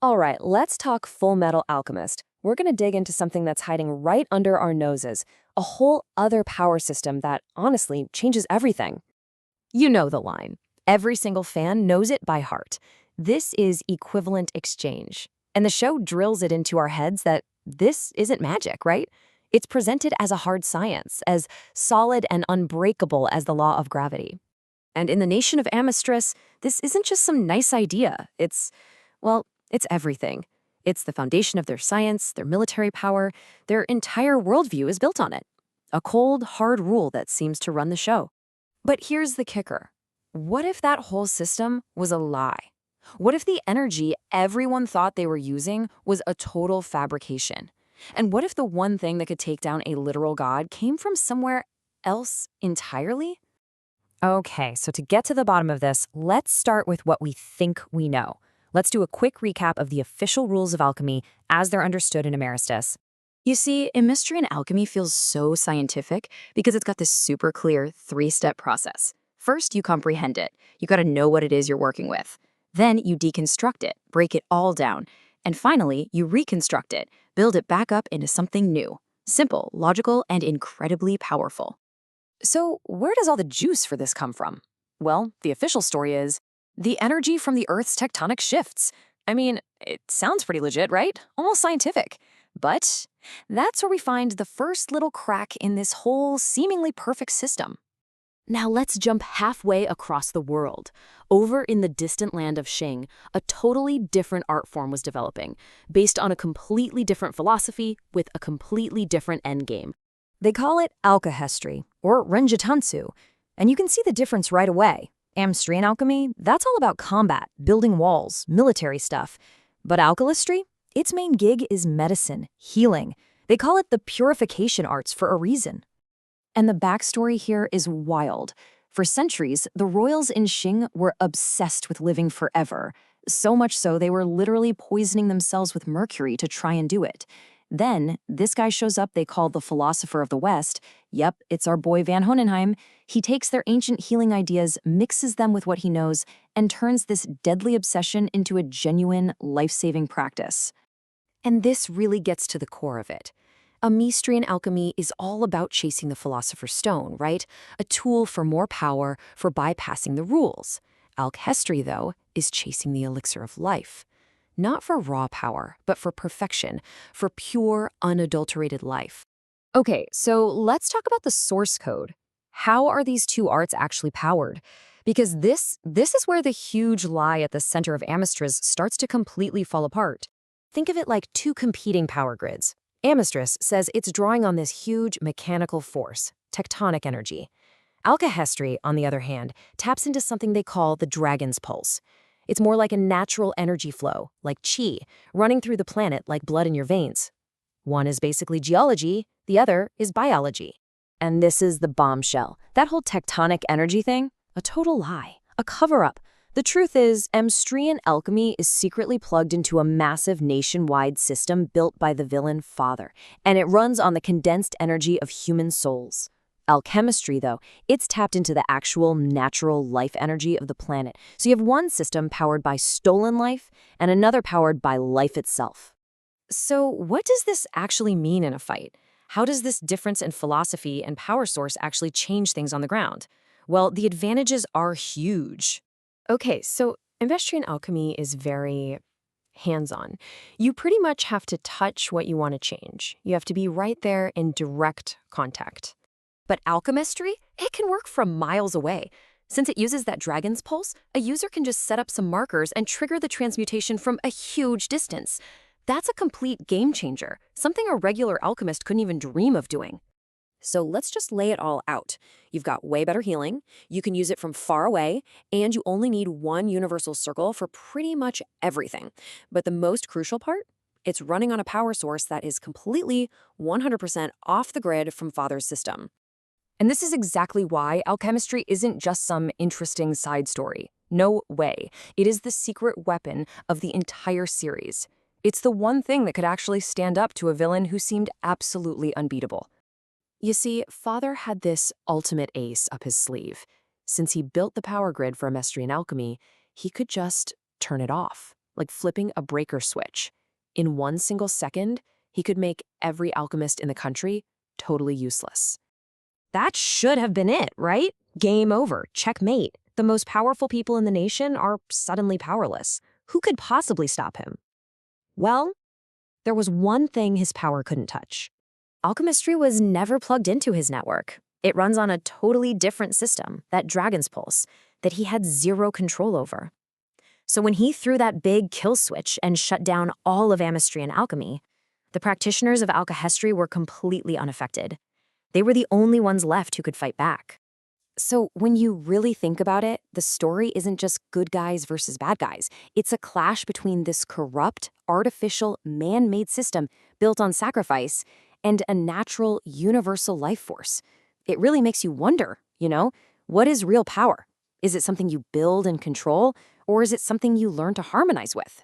All right, let's talk Fullmetal Alchemist. We're going to dig into something that's hiding right under our noses, a whole other power system that, honestly, changes everything. You know the line. Every single fan knows it by heart. This is equivalent exchange. And the show drills it into our heads that this isn't magic, right? It's presented as a hard science, as solid and unbreakable as the law of gravity. And in the nation of Amistris, this isn't just some nice idea. It's everything. It's the foundation of their science, their military power, their entire worldview is built on it. A cold, hard rule that seems to run the show. But here's the kicker. What if that whole system was a lie? What if the energy everyone thought they were using was a total fabrication? And what if the one thing that could take down a literal god came from somewhere else entirely? Okay, so to get to the bottom of this, let's start with what we think we know. Let's do a quick recap of the official rules of alchemy as they're understood in Emeristus. You see, a mystery in alchemy feels so scientific because it's got this super clear three-step process. First, you comprehend it. You got to know what it is you're working with. Then you deconstruct it, break it all down. And finally, you reconstruct it, build it back up into something new. Simple, logical, and incredibly powerful. So where does all the juice for this come from? Well, the official story is the energy from the Earth's tectonic shifts. I mean, it sounds pretty legit, right? Almost scientific. But that's where we find the first little crack in this whole seemingly perfect system. Now let's jump halfway across the world. Over in the distant land of Xing, a totally different art form was developing, based on a completely different philosophy with a completely different endgame. They call it alchemy, or renjitansu, and you can see the difference right away. Amstrian alchemy, that's all about combat, building walls, military stuff. But alchemistry, its main gig is medicine, healing. They call it the purification arts for a reason. And the backstory here is wild. For centuries, the royals in Xing were obsessed with living forever. So much so they were literally poisoning themselves with mercury to try and do it. Then, this guy shows up they call the philosopher of the West. Yep, it's our boy Van Honenheim. He takes their ancient healing ideas, mixes them with what he knows, and turns this deadly obsession into a genuine, life-saving practice. And this really gets to the core of it. Amystrian alchemy is all about chasing the philosopher's stone, right? A tool for more power, for bypassing the rules. Alchemy, though, is chasing the elixir of life. Not for raw power, but for perfection, for pure, unadulterated life. Okay, so let's talk about the source code. How are these two arts actually powered? Because this is where the huge lie at the center of Amistris starts to completely fall apart. Think of it like two competing power grids. Amistris says it's drawing on this huge mechanical force, tectonic energy. Alchemy, on the other hand, taps into something they call the dragon's pulse. It's more like a natural energy flow, like qi, running through the planet like blood in your veins. One is basically geology, the other is biology. And this is the bombshell. That whole tectonic energy thing, a total lie, a cover-up. The truth is, Amstrian alchemy is secretly plugged into a massive nationwide system built by the villain Father, and it runs on the condensed energy of human souls. Alchemistry, though, it's tapped into the actual natural life energy of the planet. So you have one system powered by stolen life and another powered by life itself. So what does this actually mean in a fight? How does this difference in philosophy and power source actually change things on the ground? Well, the advantages are huge. Okay, so Amstrian alchemy is very hands-on. You pretty much have to touch what you want to change. You have to be right there in direct contact. But alchemistry, it can work from miles away. Since it uses that dragon's pulse, a user can just set up some markers and trigger the transmutation from a huge distance. That's a complete game changer, something a regular alchemist couldn't even dream of doing. So let's just lay it all out. You've got way better healing, you can use it from far away, and you only need one universal circle for pretty much everything. But the most crucial part? It's running on a power source that is completely 100% off the grid from Father's system. And this is exactly why alchemistry isn't just some interesting side story. No way. It is the secret weapon of the entire series. It's the one thing that could actually stand up to a villain who seemed absolutely unbeatable. You see, Father had this ultimate ace up his sleeve. Since he built the power grid for Amstrian alchemy, he could just turn it off. like flipping a breaker switch. In one single second, he could make every alchemist in the country totally useless. That should have been it, right? Game over, checkmate. The most powerful people in the nation are suddenly powerless. Who could possibly stop him? Well, there was one thing his power couldn't touch. Alchemistry was never plugged into his network. It runs on a totally different system, that Dragon's Pulse, that he had zero control over. So when he threw that big kill switch and shut down all of Amistry and alchemy, the practitioners of alchemy were completely unaffected. They were the only ones left who could fight back. So when you really think about it, the story isn't just good guys versus bad guys. It's a clash between this corrupt, artificial, man-made system built on sacrifice and a natural, universal life force. It really makes you wonder, what is real power? Is it something you build and control, or is it something you learn to harmonize with?